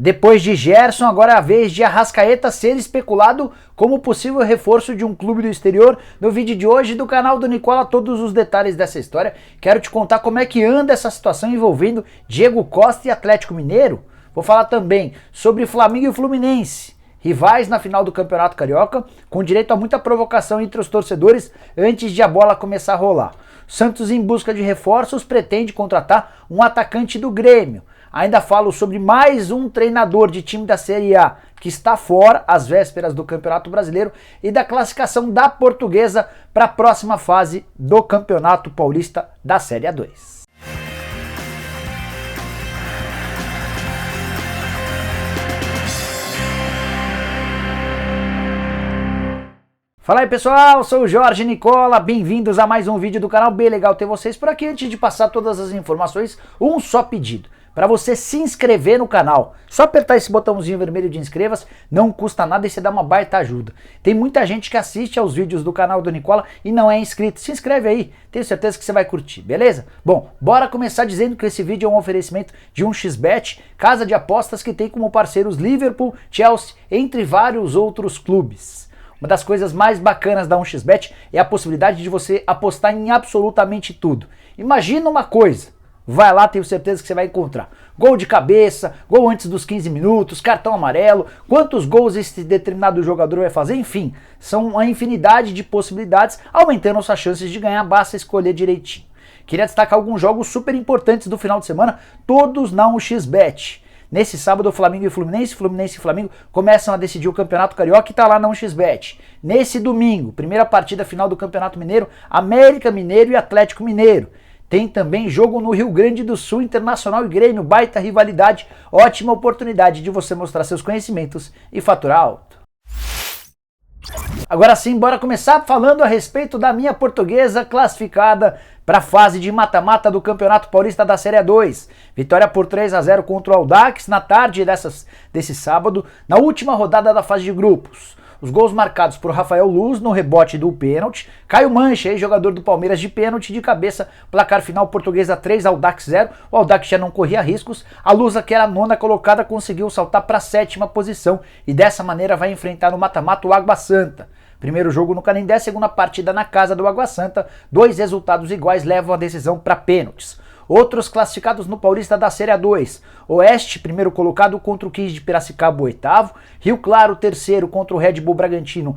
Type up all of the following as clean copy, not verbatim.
Depois de Gerson, agora é a vez de Arrascaeta ser especulado como possível reforço de um clube do exterior. No vídeo de hoje do canal do Nicola, todos os detalhes dessa história. Quero te contar como é que anda essa situação envolvendo Diego Costa e Atlético Mineiro. Vou falar também sobre Flamengo e Fluminense, rivais na final do Campeonato Carioca, com direito a muita provocação entre os torcedores antes de a bola começar a rolar. Santos, em busca de reforços, pretende contratar um atacante do Grêmio. Ainda falo sobre mais um treinador de time da Série A que está fora às vésperas do Campeonato Brasileiro e da classificação da Portuguesa para a próxima fase do Campeonato Paulista da Série A2. Fala aí pessoal, sou o Jorge Nicola, bem-vindos a mais um vídeo do canal, bem legal ter vocês por aqui. Antes de passar todas as informações, um só pedido, para você se inscrever no canal. Só apertar esse botãozinho vermelho de inscreva-se, não custa nada e você dá uma baita ajuda. Tem muita gente que assiste aos vídeos do canal do Nicola e não é inscrito, se inscreve aí, tenho certeza que você vai curtir, beleza? Bom, bora começar dizendo que esse vídeo é um oferecimento de 1xBet, casa de apostas que tem como parceiros Liverpool, Chelsea, entre vários outros clubes. Uma das coisas mais bacanas da 1xBet é a possibilidade de você apostar em absolutamente tudo. Imagina uma coisa, vai lá, tenho certeza que você vai encontrar gol de cabeça, gol antes dos 15 minutos, cartão amarelo, quantos gols esse determinado jogador vai fazer, enfim, são uma infinidade de possibilidades, aumentando suas chances de ganhar, basta escolher direitinho. Queria destacar alguns jogos super importantes do final de semana, todos na 1xBet. Nesse sábado, Flamengo e Fluminense e Flamengo começam a decidir o Campeonato Carioca e tá lá na 1xBet. Nesse domingo, primeira partida final do Campeonato Mineiro, América Mineiro e Atlético Mineiro. Tem também jogo no Rio Grande do Sul, Internacional e Grêmio, baita rivalidade, ótima oportunidade de você mostrar seus conhecimentos e faturar alto. Agora sim, bora começar falando a respeito da minha Portuguesa classificada para a fase de mata-mata do Campeonato Paulista da Série A2. Vitória por 3-0 contra o Audax na tarde desse sábado, na última rodada da fase de grupos. Os gols marcados por Rafael Luz no rebote do pênalti, Caio Mancha, jogador do Palmeiras de pênalti de cabeça, placar final Portuguesa 3, Audax 0, o Audax já não corria riscos, a Lusa, que era a nona colocada, conseguiu saltar para a 7ª posição e dessa maneira vai enfrentar no mata-mata o Água Santa. Primeiro jogo no Canindé, segunda partida na casa do Água Santa, 2 resultados iguais levam a decisão para pênaltis. Outros classificados no Paulista da Série A2, Oeste, primeiro colocado contra o 15 de Piracicaba, o 8º, Rio Claro, terceiro contra o Red Bull Brasil,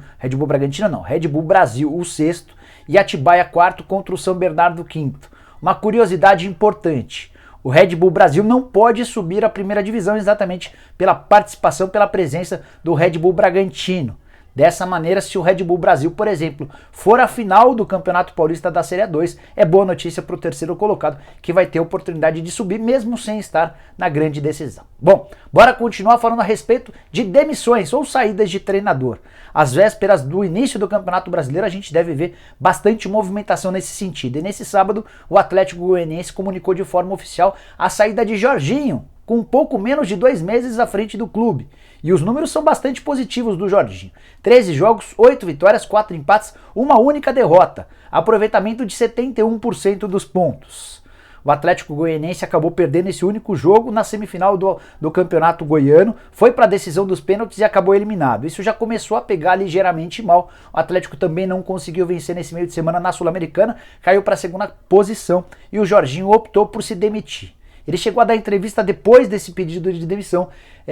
o 6º, e Atibaia, quarto contra o São Bernardo, 5º. Uma curiosidade importante, o Red Bull Brasil não pode subir à primeira divisão exatamente pela participação, pela presença do Red Bull Bragantino. Dessa maneira, se o Red Bull Brasil, por exemplo, for à final do Campeonato Paulista da Série A2, é boa notícia para o terceiro colocado, que vai ter a oportunidade de subir mesmo sem estar na grande decisão. Bom, bora continuar falando a respeito de demissões ou saídas de treinador. Às vésperas do início do Campeonato Brasileiro, a gente deve ver bastante movimentação nesse sentido. E nesse sábado, o Atlético Goianiense comunicou de forma oficial a saída de Jorginho, com um pouco menos de 2 meses à frente do clube. E os números são bastante positivos do Jorginho. 13 jogos, 8 vitórias, 4 empates, uma única derrota. Aproveitamento de 71% dos pontos. O Atlético Goianiense acabou perdendo esse único jogo na semifinal do Campeonato Goiano, foi para a decisão dos pênaltis e acabou eliminado. Isso já começou a pegar ligeiramente mal. O Atlético também não conseguiu vencer nesse meio de semana na Sul-Americana, caiu para a 2ª posição e o Jorginho optou por se demitir. Ele chegou a dar entrevista depois desse pedido de demissão,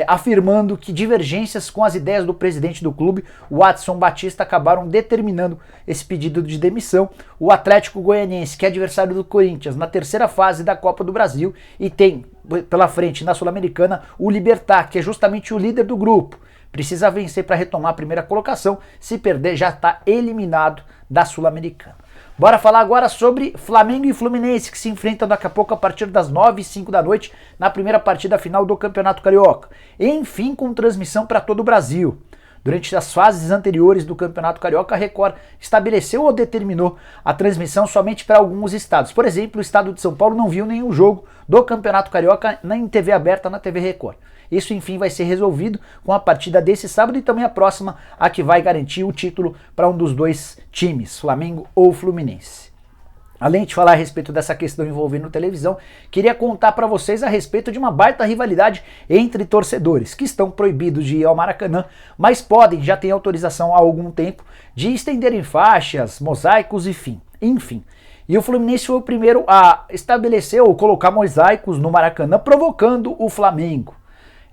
afirmando que divergências com as ideias do presidente do clube, o Adson Batista, acabaram determinando esse pedido de demissão. O Atlético Goianiense, que é adversário do Corinthians na 3ª fase da Copa do Brasil e tem pela frente na Sul-Americana o Libertad, que é justamente o líder do grupo. Precisa vencer para retomar a primeira colocação, se perder já está eliminado da Sul-Americana. Bora falar agora sobre Flamengo e Fluminense, que se enfrentam daqui a pouco a partir das 9h05 da noite na primeira partida final do Campeonato Carioca. Enfim, com transmissão para todo o Brasil. Durante as fases anteriores do Campeonato Carioca, a Record estabeleceu ou determinou a transmissão somente para alguns estados. Por exemplo, o estado de São Paulo não viu nenhum jogo do Campeonato Carioca nem em TV aberta na TV Record. Isso, enfim, vai ser resolvido com a partida desse sábado e também a próxima, a que vai garantir o título para um dos dois times, Flamengo ou Fluminense. além de falar a respeito dessa questão envolvendo televisão, queria contar para vocês a respeito de uma baita rivalidade entre torcedores, que estão proibidos de ir ao Maracanã, mas podem, já têm autorização há algum tempo, de estenderem faixas, mosaicos, enfim. E o Fluminense foi o primeiro a estabelecer ou colocar mosaicos no Maracanã, provocando o Flamengo.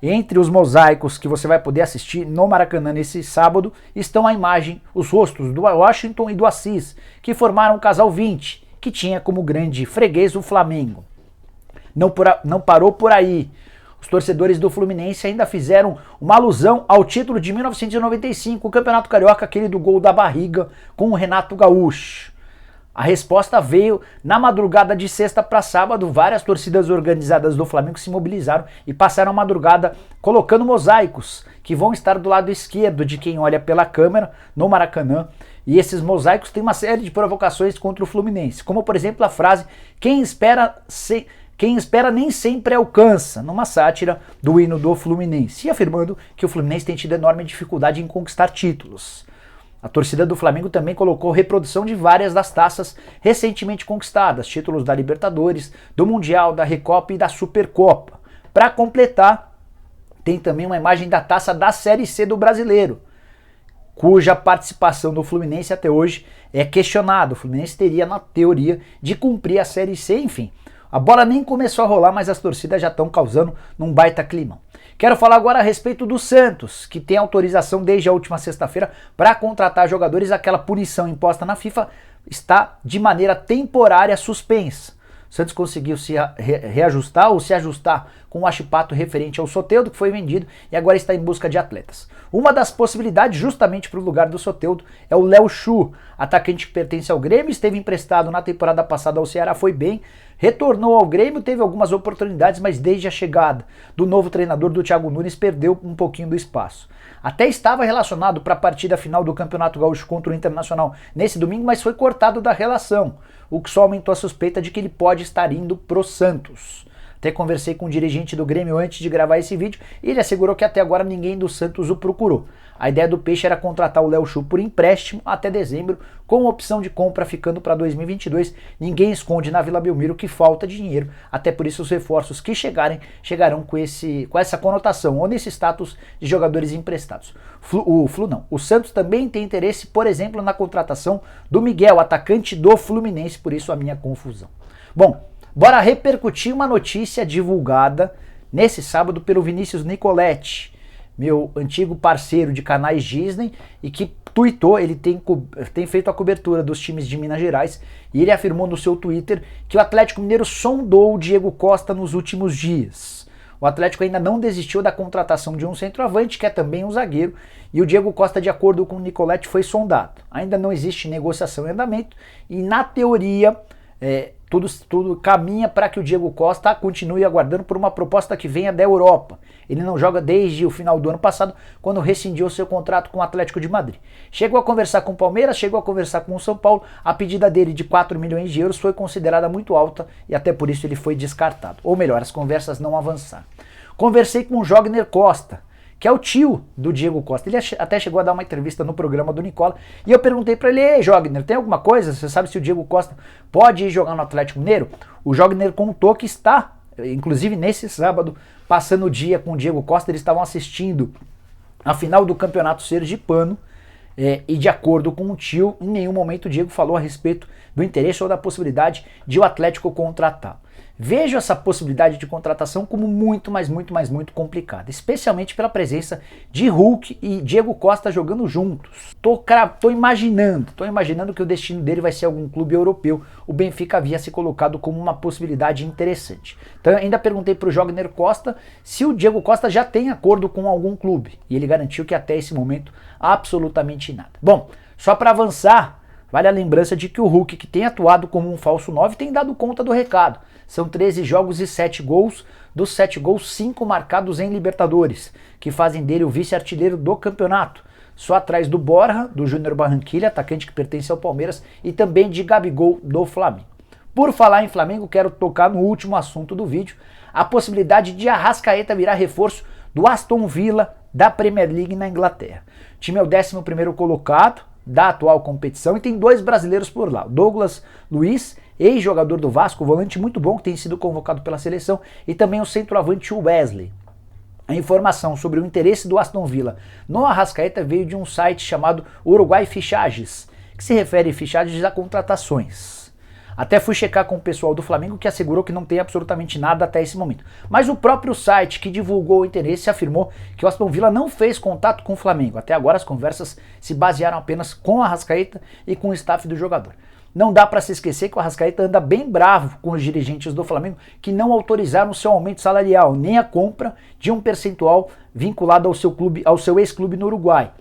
Entre os mosaicos que você vai poder assistir no Maracanã nesse sábado estão a imagem, os rostos do Washington e do Assis, que formaram o casal 20, que tinha como grande freguês o Flamengo. Não parou por aí. Os torcedores do Fluminense ainda fizeram uma alusão ao título de 1995, o Campeonato Carioca, aquele do gol da barriga com o Renato Gaúcho. A resposta veio na madrugada de sexta para sábado. Várias torcidas organizadas do Flamengo se mobilizaram e passaram a madrugada colocando mosaicos que vão estar do lado esquerdo de quem olha pela câmera no Maracanã. E esses mosaicos têm uma série de provocações contra o Fluminense, como por exemplo a frase quem espera nem sempre alcança, numa sátira do hino do Fluminense, e afirmando que o Fluminense tem tido enorme dificuldade em conquistar títulos. A torcida do Flamengo também colocou reprodução de várias das taças recentemente conquistadas, títulos da Libertadores, do Mundial, da Recopa e da Supercopa. Para completar, tem também uma imagem da taça da Série C do Brasileiro, cuja participação do Fluminense até hoje é questionada. O Fluminense teria, na teoria, de cumprir a Série C, enfim. A bola nem começou a rolar, mas as torcidas já estão causando num baita clima. Quero falar agora a respeito do Santos, que tem autorização desde a última sexta-feira para contratar jogadores. Aquela punição imposta na FIFA está de maneira temporária suspensa. O Santos conseguiu se reajustar ou se ajustar com o achipato referente ao Soteldo, que foi vendido, e agora está em busca de atletas. Uma das possibilidades justamente para o lugar do Soteldo é o Léo Chu, atacante que pertence ao Grêmio, esteve emprestado na temporada passada ao Ceará, foi bem, retornou ao Grêmio, teve algumas oportunidades, mas desde a chegada do novo treinador, do Thiago Nunes, perdeu um pouquinho do espaço. Até estava relacionado para a partida final do Campeonato Gaúcho contra o Internacional nesse domingo, mas foi cortado da relação, o que só aumentou a suspeita de que ele pode estar indo pro Santos. Até conversei com um dirigente do Grêmio antes de gravar esse vídeo e ele assegurou que até agora ninguém do Santos o procurou. A ideia do Peixe era contratar o Léo Chu por empréstimo até dezembro, com opção de compra ficando para 2022. Ninguém esconde na Vila Belmiro que falta dinheiro, até por isso os reforços que chegarão com essa conotação ou nesse status de jogadores emprestados. O Santos também tem interesse, por exemplo, na contratação do Miguel, atacante do Fluminense, por isso a minha confusão. Bom, bora repercutir uma notícia divulgada nesse sábado pelo Vinícius Nicoletti, meu antigo parceiro de canais Disney, e que tuitou, ele tem feito a cobertura dos times de Minas Gerais, e ele afirmou no seu Twitter que o Atlético Mineiro sondou o Diego Costa nos últimos dias. O Atlético ainda não desistiu da contratação de um centroavante, que é também um zagueiro, e o Diego Costa, de acordo com o Nicoletti, foi sondado. Ainda não existe negociação em andamento, e na teoria tudo caminha para que o Diego Costa continue aguardando por uma proposta que venha da Europa. Ele não joga desde o final do ano passado, quando rescindiu seu contrato com o Atlético de Madrid. Chegou a conversar com o Palmeiras, chegou a conversar com o São Paulo. A pedida dele de 4 milhões de euros foi considerada muito alta e até por isso ele foi descartado. Ou melhor, as conversas não avançaram. Conversei com o Jogner Costa, que é o tio do Diego Costa. Ele até chegou a dar uma entrevista no programa do Nicola, e eu perguntei para ele: ei, Jogner, tem alguma coisa? Você sabe se o Diego Costa pode ir jogar no Atlético Mineiro? O Jogner contou que está, inclusive nesse sábado, passando o dia com o Diego Costa. Eles estavam assistindo a final do Campeonato Sergipano, e de acordo com o tio, em nenhum momento o Diego falou a respeito do interesse ou da possibilidade de o Atlético contratá-lo. Vejo essa possibilidade de contratação como muito complicada, especialmente pela presença de Hulk e Diego Costa jogando juntos. Tô imaginando que o destino dele vai ser algum clube europeu. O Benfica havia se colocado como uma possibilidade interessante. Então eu ainda perguntei para o Jogner Costa se o Diego Costa já tem acordo com algum clube, e ele garantiu que até esse momento absolutamente nada. Bom, só para avançar, vale a lembrança de que o Hulk, que tem atuado como um falso 9, tem dado conta do recado. São 13 jogos e 7 gols, dos 7 gols, 5 marcados em Libertadores, que fazem dele o vice-artilheiro do campeonato, só atrás do Borja, do Júnior Barranquilla, atacante que pertence ao Palmeiras, e também de Gabigol, do Flamengo. Por falar em Flamengo, quero tocar no último assunto do vídeo, a possibilidade de Arrascaeta virar reforço do Aston Villa da Premier League na Inglaterra. O time é o 11º colocado da atual competição, e tem 2 brasileiros por lá, Douglas Luiz, ex-jogador do Vasco, volante muito bom que tem sido convocado pela seleção, e também o centroavante Wesley. A informação sobre o interesse do Aston Villa no Arrascaeta veio de um site chamado Uruguai Fichajes, que se refere a fichagens a contratações. Até fui checar com o pessoal do Flamengo, que assegurou que não tem absolutamente nada até esse momento. Mas o próprio site que divulgou o interesse afirmou que o Aston Villa não fez contato com o Flamengo. Até agora as conversas se basearam apenas com o Arrascaeta e com o staff do jogador. Não dá para se esquecer que o Arrascaeta anda bem bravo com os dirigentes do Flamengo, que não autorizaram o seu aumento salarial, nem a compra de um percentual vinculado ao seu clube, ao seu ex-clube no Uruguai.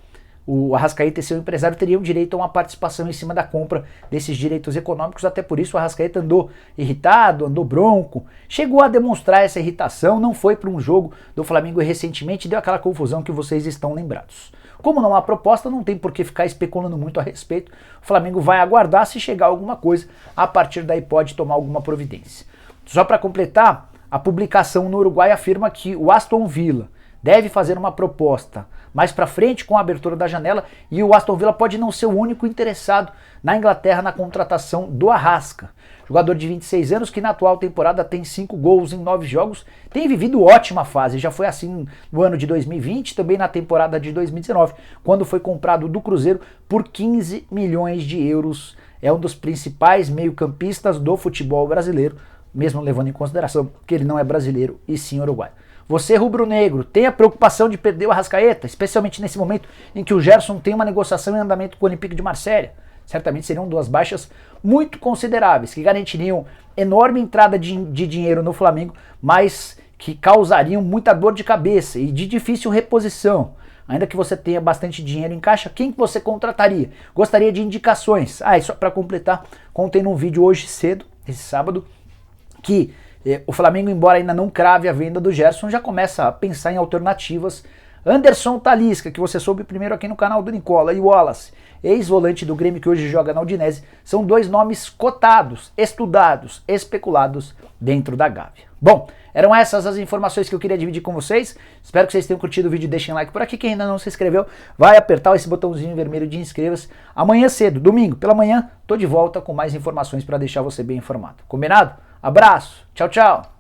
O Arrascaeta e seu empresário teriam direito a uma participação em cima da compra desses direitos econômicos, até por isso o Arrascaeta andou irritado, andou bronco, chegou a demonstrar essa irritação, não foi para um jogo do Flamengo recentemente, deu aquela confusão que vocês estão lembrados. Como não há proposta, não tem por que ficar especulando muito a respeito, o Flamengo vai aguardar, se chegar alguma coisa, a partir daí pode tomar alguma providência. Só para completar, a publicação no Uruguai afirma que o Aston Villa deve fazer uma proposta mais para frente com a abertura da janela, e o Aston Villa pode não ser o único interessado na Inglaterra na contratação do Arrasca. Jogador de 26 anos que na atual temporada tem 5 gols em 9 jogos, tem vivido ótima fase, já foi assim no ano de 2020, também na temporada de 2019, quando foi comprado do Cruzeiro por 15 milhões de euros. É um dos principais meio-campistas do futebol brasileiro, mesmo levando em consideração que ele não é brasileiro e sim uruguaio. Você, rubro-negro, tem a preocupação de perder o Arrascaeta, especialmente nesse momento em que o Gerson tem uma negociação em andamento com o Olympique de Marselha? Certamente seriam 2 baixas muito consideráveis, que garantiriam enorme entrada de dinheiro no Flamengo, mas que causariam muita dor de cabeça e de difícil reposição. Ainda que você tenha bastante dinheiro em caixa, quem que você contrataria? Gostaria de indicações. E só para completar, contei num vídeo hoje cedo, esse sábado, que o Flamengo, embora ainda não crave a venda do Gerson, já começa a pensar em alternativas. Anderson Talisca, que você soube primeiro aqui no canal do Nicola, e Wallace, ex-volante do Grêmio que hoje joga na Udinese, são 2 nomes cotados, estudados, especulados dentro da Gávea. Bom, eram essas as informações que eu queria dividir com vocês. Espero que vocês tenham curtido o vídeo, deixem like por aqui. Quem ainda não se inscreveu, vai apertar esse botãozinho vermelho de inscreva-se. Amanhã cedo, domingo, pela manhã, tô de volta com mais informações para deixar você bem informado. Combinado? Abraço, tchau, tchau!